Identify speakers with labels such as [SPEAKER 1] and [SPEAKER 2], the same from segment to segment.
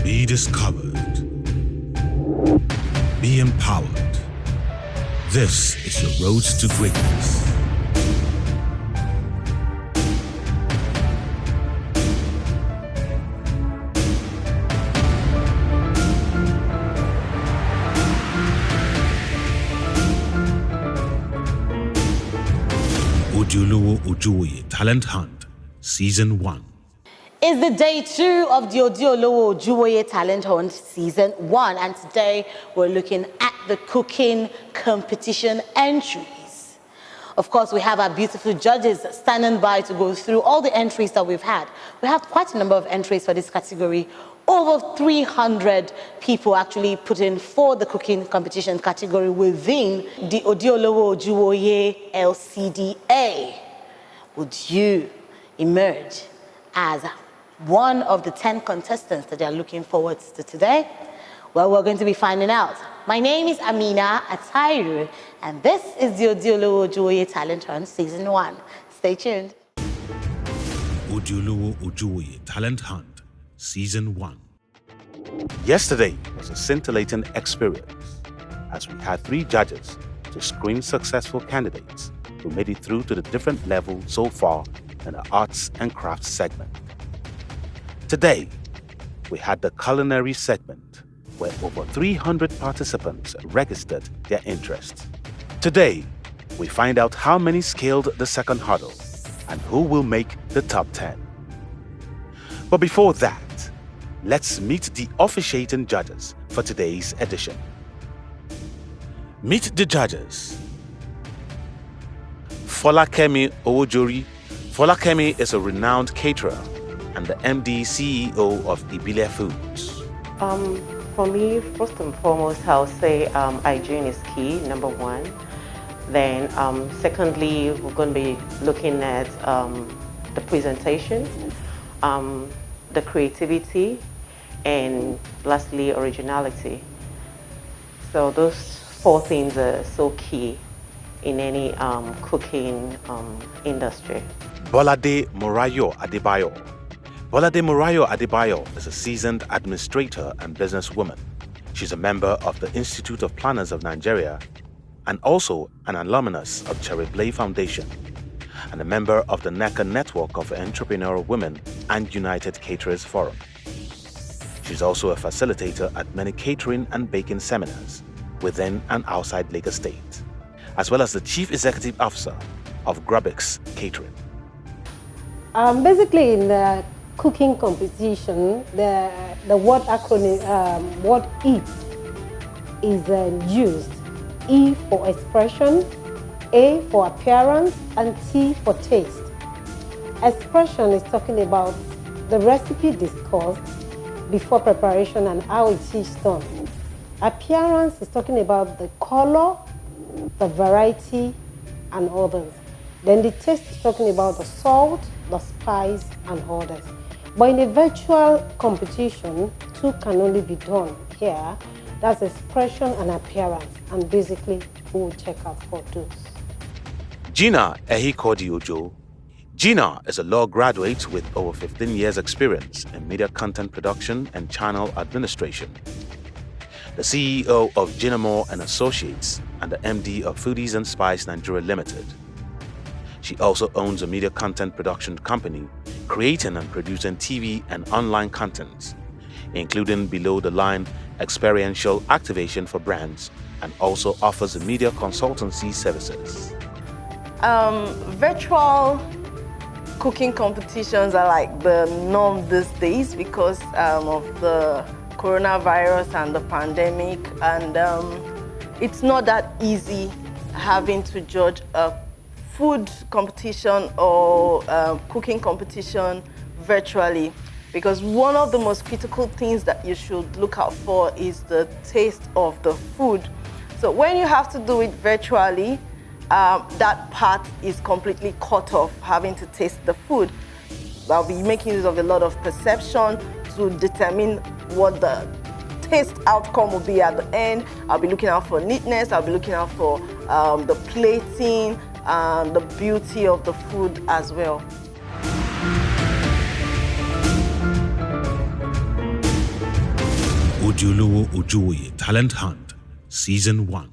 [SPEAKER 1] Be discovered. Be empowered. This is your road to greatness. Odi-Olowo Ojuwoye Talent Hunt, Season 1.
[SPEAKER 2] It's the day 2 of the Odi-Olowo Ojuwoye Talent Hunt Season 1, and today we're looking at the cooking competition entries. Of course, we have our beautiful judges standing by to go through all the entries that we've had. We have quite a number of entries for this category. Over 300 people actually put in for the cooking competition category within the Odi-Olowo Ojuwoye LCDA. Would you emerge as one of the 10 contestants that they're looking forward to today? Well, we're going to be finding out. My name is Amina Atairu, and this is the Odi-Olowo Ojuwoye Talent Hunt Season 1. Stay tuned.
[SPEAKER 1] Odi-Olowo Ojuwoye Talent Hunt, Season 1.
[SPEAKER 3] Yesterday was a scintillating experience as we had 3 judges to screen successful candidates who made it through to the different levels so far in the arts and crafts segment. Today, we had the culinary segment where over 300 participants registered their interest. Today, we find out how many scaled the second hurdle and who will make the top 10. But before that, let's meet the officiating judges for today's edition. Meet the judges. Folakemi Owojori. Folakemi is a renowned caterer and the MD CEO of Ibile Foods.
[SPEAKER 4] For me, first and foremost, I'll say hygiene is key, number 1. Then, secondly, we're going to be looking at the presentation, the creativity, and lastly, originality. So those 4 things are so key in any cooking industry.
[SPEAKER 3] Bolade Morayo Adebayo. Bolade Morayo Adebayo is a seasoned administrator and businesswoman. She's a member of the Institute of Planners of Nigeria and also an alumnus of Cherry Blay Foundation and a member of the NECA Network of Entrepreneurial Women and United Caterers Forum. She's also a facilitator at many catering and baking seminars within and outside Lagos State, as well as the Chief Executive Officer of Grubix Catering.
[SPEAKER 5] Basically, in the cooking competition, the word acronym, word E is used. E for expression, A for appearance, and T for taste. Expression is talking about the recipe discussed before preparation and how it is done. Appearance is talking about the color, the variety, and others. Then the taste is talking about the salt, the spice, and others. But in a virtual competition, 2 can only be done here. That's expression and appearance, and basically we will check out for those.
[SPEAKER 3] Gina Ehikodi-Ojo. Gina is a law graduate with over 15 years experience in media content production and channel administration. The CEO of Gina Moore & Associates and the MD of Foodies and Spice Nigeria Limited. She also owns a media content production company, creating and producing TV and online content, including below-the-line experiential activation for brands, and also offers media consultancy services.
[SPEAKER 6] Virtual cooking competitions are like the norm these days because of the coronavirus and the pandemic, and it's not that easy having to judge a food competition or cooking competition virtually, because one of the most critical things that you should look out for is the taste of the food. So when you have to do it virtually, that part is completely cut off, having to taste the food. I'll be making use of a lot of perception to determine what the taste outcome will be at the end. I'll be looking out for neatness, I'll be looking out for the plating, the beauty of the food as well.
[SPEAKER 1] Odi-Olowo Ojuwoye Talent Hunt Season 1.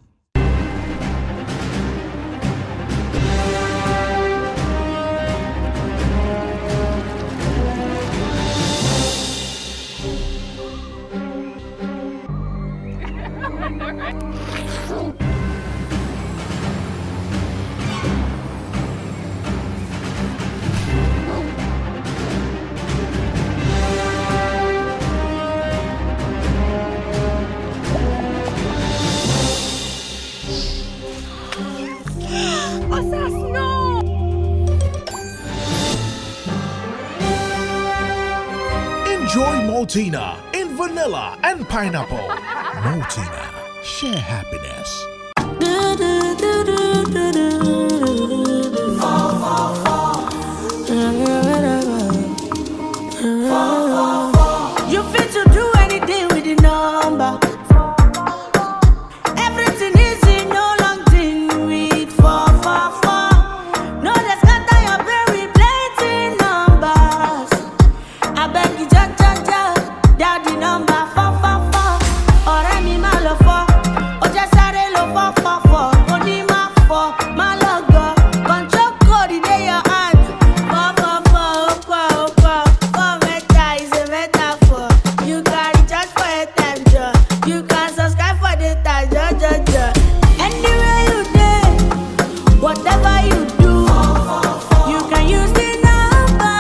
[SPEAKER 1] Enjoy Maltina in vanilla and pineapple. Maltina, share happiness.
[SPEAKER 7] You fit to do anything with the number. Everything is in no long thing with 444. No, they scatter your brain with plenty numbers. I beg you, daddy number 444. Ọ̀rẹ́ mi máa lọ fọ́, ó jẹ́ sáré lọ 444. Mo ní má fọ́, má lọ gọ̀. Control code in your hand. 444, four meta is a metaphor. You can recharge for a time, Joe. You can subscribe for the time, Joe. Anywhere you dey, whatever you do, you can use the number.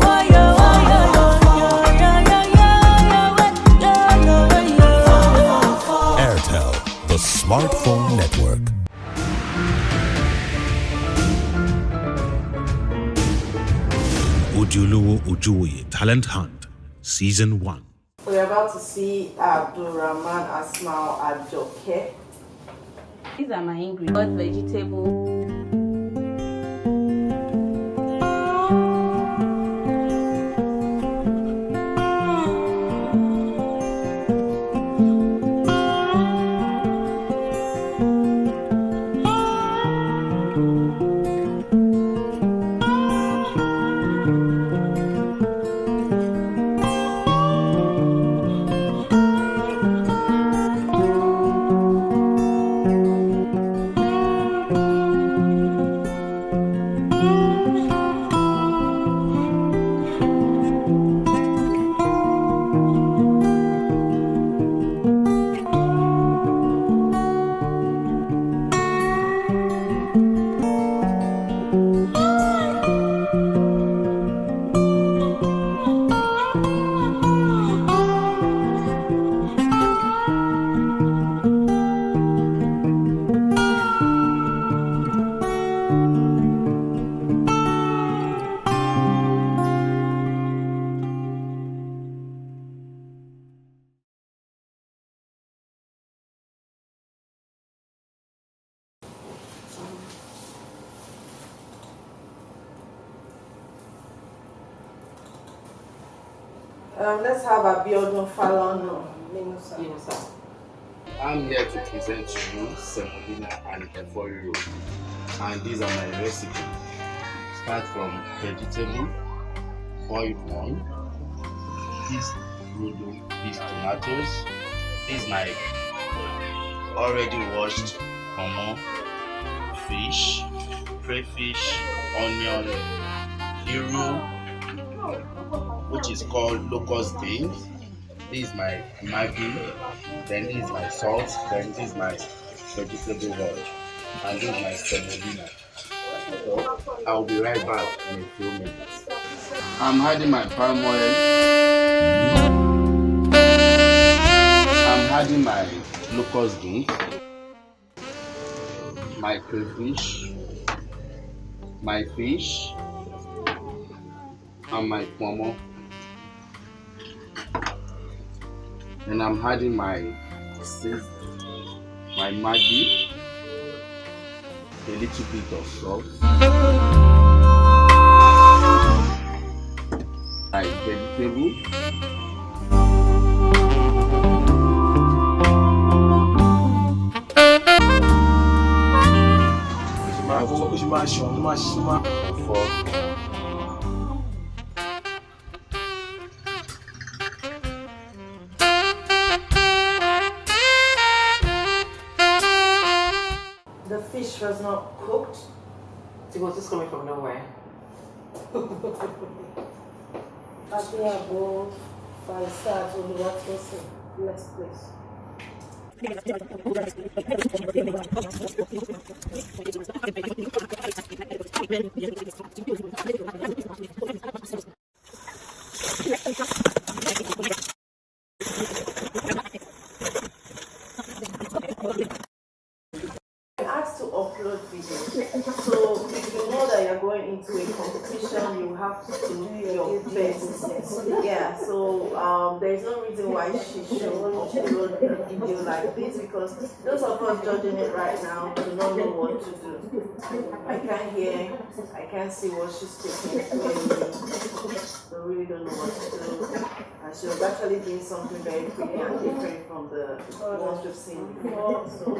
[SPEAKER 7] Oh, yo,
[SPEAKER 1] Airtel, the smartphone network. Odi-Olowo Ojuwoye Talent Hunt Season 1.
[SPEAKER 6] We're about to see Abdulrahman Asmao Ajoke.
[SPEAKER 8] These are my ingredients. Vegetable.
[SPEAKER 6] Let's have Abiodun Falono.
[SPEAKER 9] I'm here to present to you semolina and efori roll, and these are my recipes. Start from vegetable, boiled one, this rodo, these tomatoes, this is my already washed pomo, fish, crayfish, onion, hero, which is called locust beans. This is my maggi, then this is my salt, then this is my vegetable roll, and this is my semolina. So I'll be right back in a few minutes. I'm adding my palm oil. I'm adding my locust beans, my crayfish, my fish, and my pomo. Then I'm adding my maggi, a little bit of salt, my vegetable,
[SPEAKER 6] fish was not cooked?
[SPEAKER 4] It was just coming from nowhere.
[SPEAKER 5] Next place.
[SPEAKER 6] Asked to upload videos. So if you know that you're going into a competition, you have to do your best. Yeah, so there's no reason why she should upload a video like this, because those of us judging it right now do not know what to do. I can't hear, I can't see what she's speaking clearly. So really don't know what to do. And she was actually doing something very pretty and different from the ones we've seen before. So.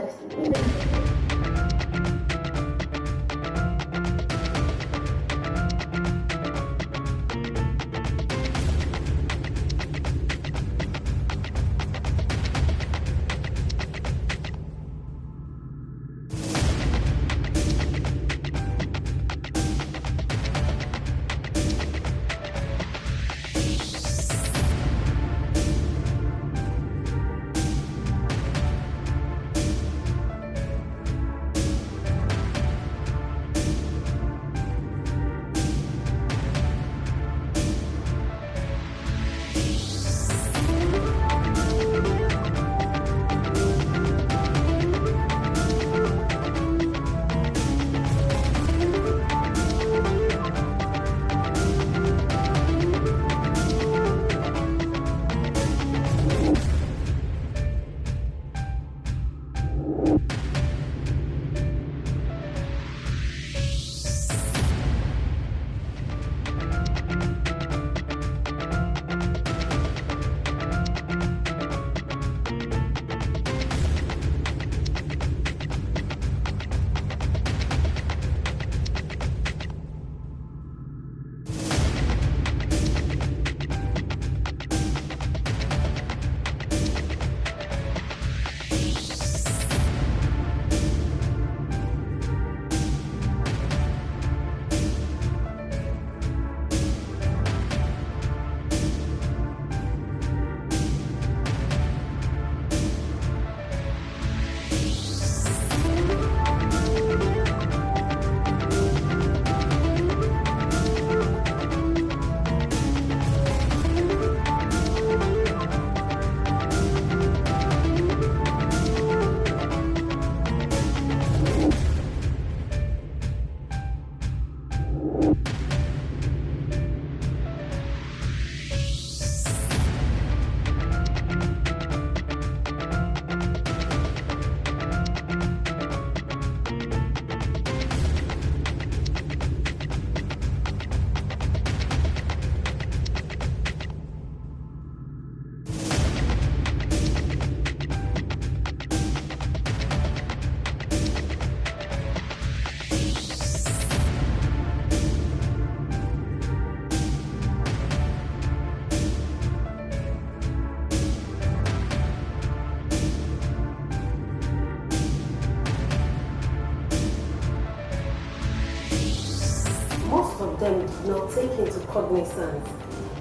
[SPEAKER 5] them did not take into cognizance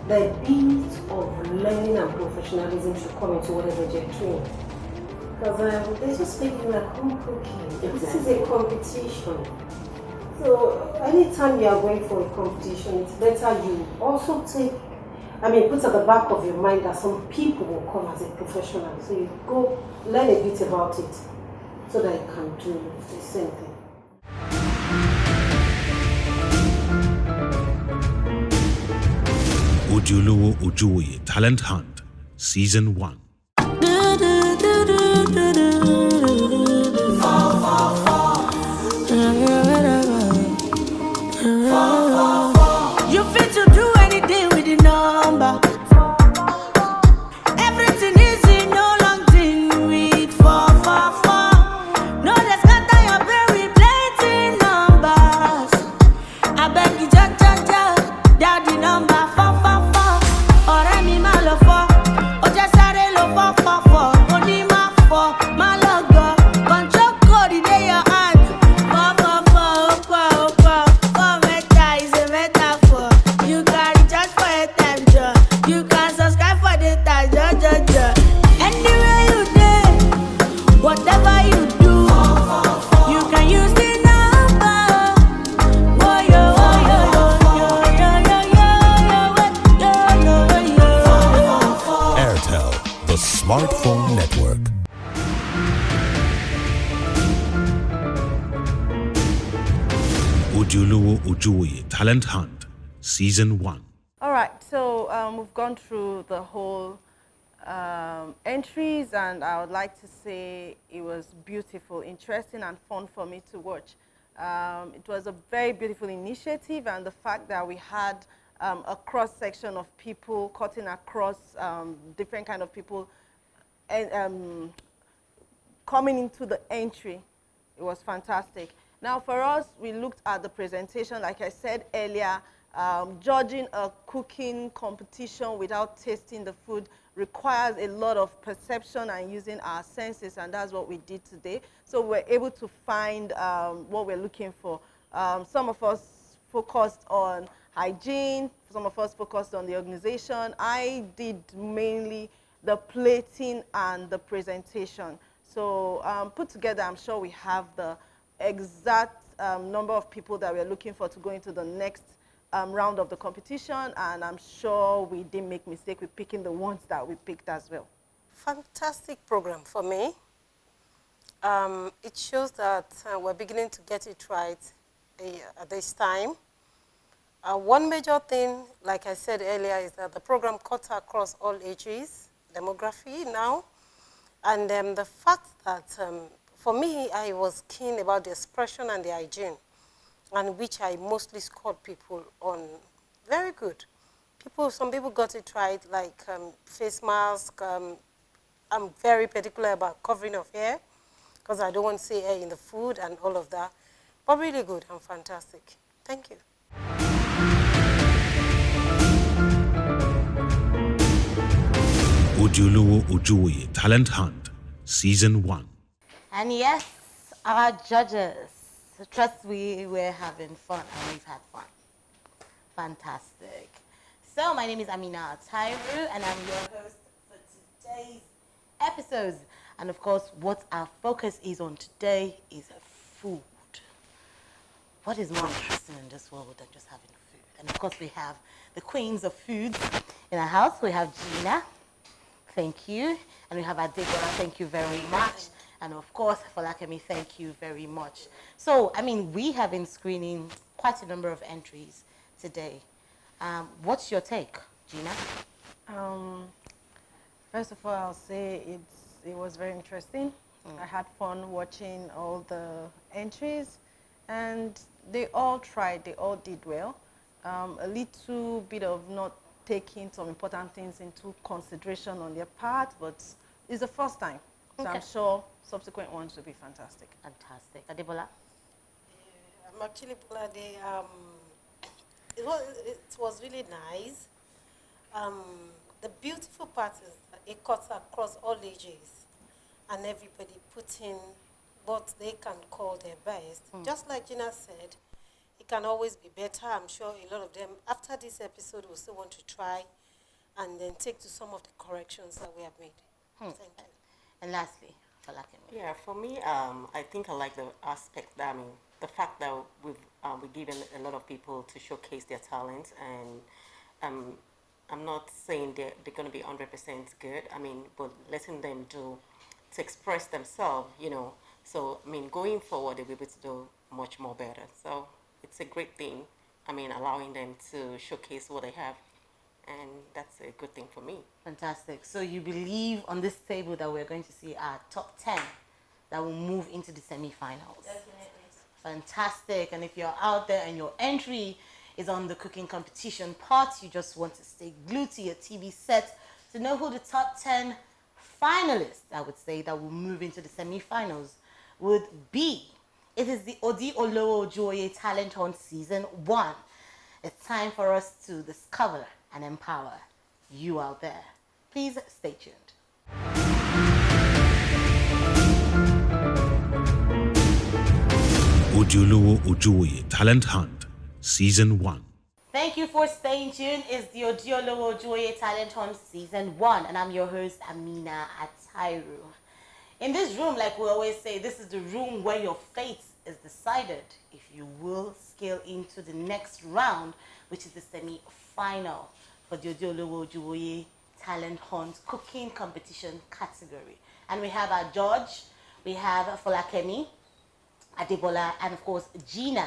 [SPEAKER 5] the bit of learning and professionalism should come into whatever they're doing. Because they're just making like home cooking. This is a competition. So anytime you are going for a competition, it's better you also take, put at the back of your mind that some people will come as a professional. So you go learn a bit about it so that you can do the same thing.
[SPEAKER 1] Odi-Olowo Ojuwoye Talent Hunt Season 1.
[SPEAKER 7] You fit to do anything with the number. Everything is in no long thing with 444. No, they scatter your brain with plenty numbers. I beg you, ja, daddy number 444. Ọ̀rẹ́ mi máa lọ fọ́, ó jẹ́ sáré lọ 444. Mo ní máa fọ́, máa lọ
[SPEAKER 1] Smartphone Network. Odi-Olowo Ojuwoye Talent Hunt, Season 1.
[SPEAKER 6] All right, so we've gone through the whole entries, and I would like to say it was beautiful, interesting, and fun for me to watch. It was a very beautiful initiative, and the fact that we had a cross-section of people cutting across different kind of people and coming into the entry, it was fantastic. Now for us, we looked at the presentation, like I said earlier, judging a cooking competition without tasting the food requires a lot of perception and using our senses, and that's what we did today. So we're able to find what we're looking for. Some of us focused on hygiene, some of us focused on the organization. I did mainly the plating and the presentation. So put together, I'm sure we have the exact number of people that we're looking for to go into the next round of the competition, and I'm sure we didn't make mistake with picking the ones that we picked as well.
[SPEAKER 5] Fantastic program for me. It shows that we're beginning to get it right at this time. One major thing, like I said earlier, is that the program cuts across all ages, demography now, and the fact that for me, I was keen about the expression and the hygiene, and which I mostly scored people on very good. Some people got it right, like face mask. I'm very particular about covering of hair, because I don't want to see hair in the food and all of that. But really good and fantastic. Thank you.
[SPEAKER 1] Odi-Olowo Ojuwoye Talent Hunt, Season 1.
[SPEAKER 2] And yes, our judges, trust we were having fun, and we've had fun. Fantastic. So my name is Amina Atairu, and I'm your host for today's episodes. And of course, what our focus is on today is food. What is more interesting in this world than just having food? And of course, we have the queens of food in our house. We have Gina, thank you. And we have Adebola, thank you very much. And of course, Falakemi, thank you very much. So, I mean, we have been screening quite a number of entries today. What's your take, Gina?
[SPEAKER 6] First of all, I'll say it was very interesting. I had fun watching all the entries, and they all tried, they all did well. A little bit of not taking some important things into consideration on their part, but it's the first time. So okay. I'm sure subsequent ones will be fantastic.
[SPEAKER 2] Fantastic. Adebola?
[SPEAKER 5] I'm actually glad it was really nice. The beautiful part is that it cuts across all ages, and everybody put in what they can call their best. Just like Gina said, it can always be better. I'm sure a lot of them, after this episode, will still want to try and then take to some of the corrections that we have made. Thank you.
[SPEAKER 2] And lastly, Falakemi.
[SPEAKER 4] Yeah, for me, I think I like the aspect that, the fact that we've given a lot of people to showcase their talents, and I'm not saying they're going to be 100% good, but letting them to express themselves, So, going forward, they'll be able to do much more better. So, it's a great thing, allowing them to showcase what they have. And that's a good thing for me.
[SPEAKER 2] Fantastic. So you believe on this table that we're going to see our top 10 that will move into the semi-finals?
[SPEAKER 5] Definitely.
[SPEAKER 2] Fantastic. And if you're out there and your entry is on the cooking competition part, you just want to stay glued to your TV set to know who the top 10 finalists, I would say, that will move into the semi-finals would be. It is the Odi-Olowo Ojuwoye Talent Hunt Season 1. It's time for us to discover and empower you out there. Please stay tuned.
[SPEAKER 1] Odi-Olowo Ojuwoye Talent Hunt, Season 1.
[SPEAKER 2] Thank you for staying tuned. It's the Odi-Olowo Ojuwoye Talent Hunt Season 1, and I'm your host, Amina Atairu. In this room, like we always say, this is the room where your fate is decided if you will scale into the next round, which is the semi-final for the Odi-Olowo Ojuwoye Talent Hunt cooking competition category. And we have our judge, we have Folakemi, Adebola, and of course Gina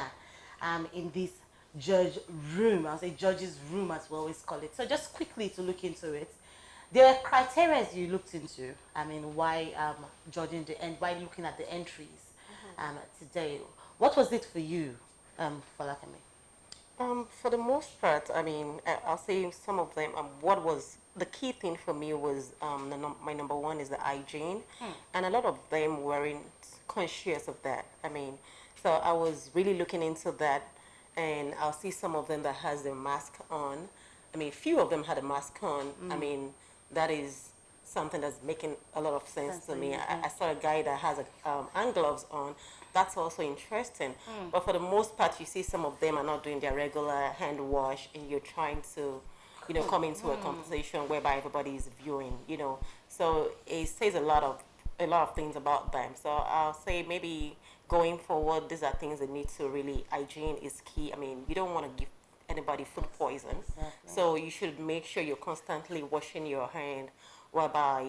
[SPEAKER 2] in this judge room. I'll say judge's room as we always call it. So just quickly to look into it, there are criteria you looked into. I mean, why judging why looking at the entries today? What was it for you, Folakemi?
[SPEAKER 4] For the most part, I mean, I'll say some of them. What was the key thing for me was my number one is the hygiene, and a lot of them weren't conscious of that. I mean, so I was really looking into that, and I'll see some of them that has their mask on. I mean, few of them had a mask on. I mean, that is something that's making a lot of sense to me. I saw a guy that has hand gloves on. That's also interesting. But for the most part, you see some of them are not doing their regular hand wash, and you're trying to, you know, come into a conversation whereby everybody is viewing, you know. So it says a lot of things about them. So I'll say maybe going forward, these are things that need to really, hygiene is key. I mean, you don't want to give anybody food poison. So you should make sure you're constantly washing your hand whereby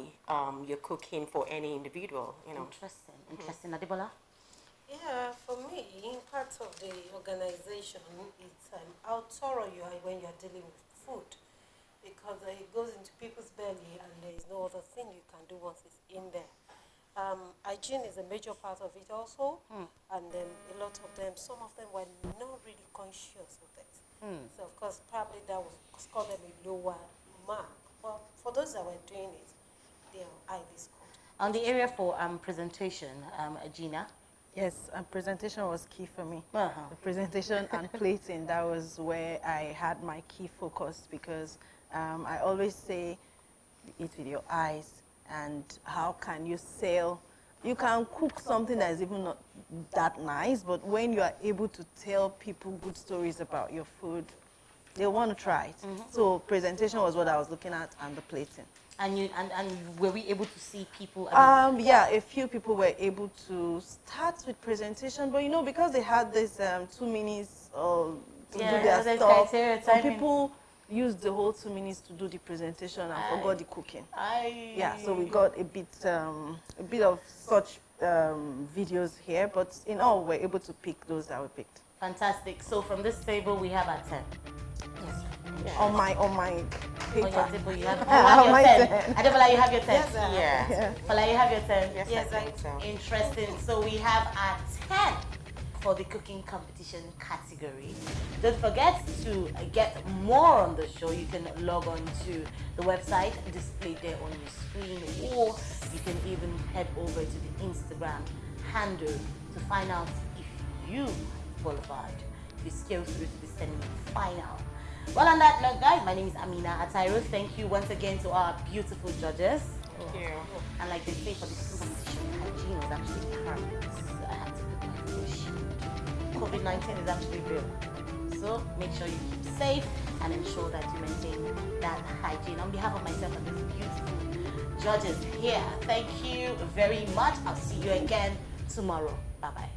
[SPEAKER 4] you're cooking for any individual, you know.
[SPEAKER 2] Interesting. Adebola?
[SPEAKER 5] Yeah, for me, part of the organization, it's how thorough you are when you're dealing with food, because it goes into people's belly and there is no other thing you can do once it's in there. Hygiene is a major part of it also, and then a lot of them, some of them were not really conscious of it. So of course, probably that would score them a lower mark. But for those that were doing it, they are highly scored.
[SPEAKER 2] On the area for presentation, Gina?
[SPEAKER 6] Yes, presentation was key for me. The presentation and plating, that was where I had my key focus, because I always say, eat with your eyes, and how can you sell? You can cook something that is even not that nice, but when you are able to tell people good stories about your food, they want to try it. So presentation was what I was looking at, and the plating.
[SPEAKER 2] And were we able to see people?
[SPEAKER 6] Yeah, a few people were able to start with presentation, but you know, because they had this 2 minutes to do their stuff, some people used the whole 2 minutes to do the presentation and forgot the cooking. Yeah, so we got a bit of such videos here, but in all, we're able to pick those that we picked.
[SPEAKER 2] Fantastic. So from this table, we have our 10.
[SPEAKER 6] Yes. Yeah. On my paper.
[SPEAKER 2] On your table, you have your 10. Adebola, you have your 10.
[SPEAKER 4] Yeah.
[SPEAKER 2] Fala, you have your 10.
[SPEAKER 4] Yes, I think so.
[SPEAKER 2] Interesting. So we have our 10 for the cooking competition category. Don't forget to get more on the show. You can log on to the website displayed there on your screen, or you can even head over to the Instagram handle to find out if you qualified, if you scale through to the semi-final. Well, on that note, guys, my name is Amina Atairo. Thank you once again to our beautiful judges.
[SPEAKER 4] Thank you.
[SPEAKER 2] And like they say, for the cooking competition, hygiene was actually paramount. So I had to put my full shield. COVID-19 is actually real. So make sure you keep safe and ensure that you maintain that hygiene. On behalf of myself and these beautiful judges here, thank you very much. I'll see you again tomorrow. Bye-bye.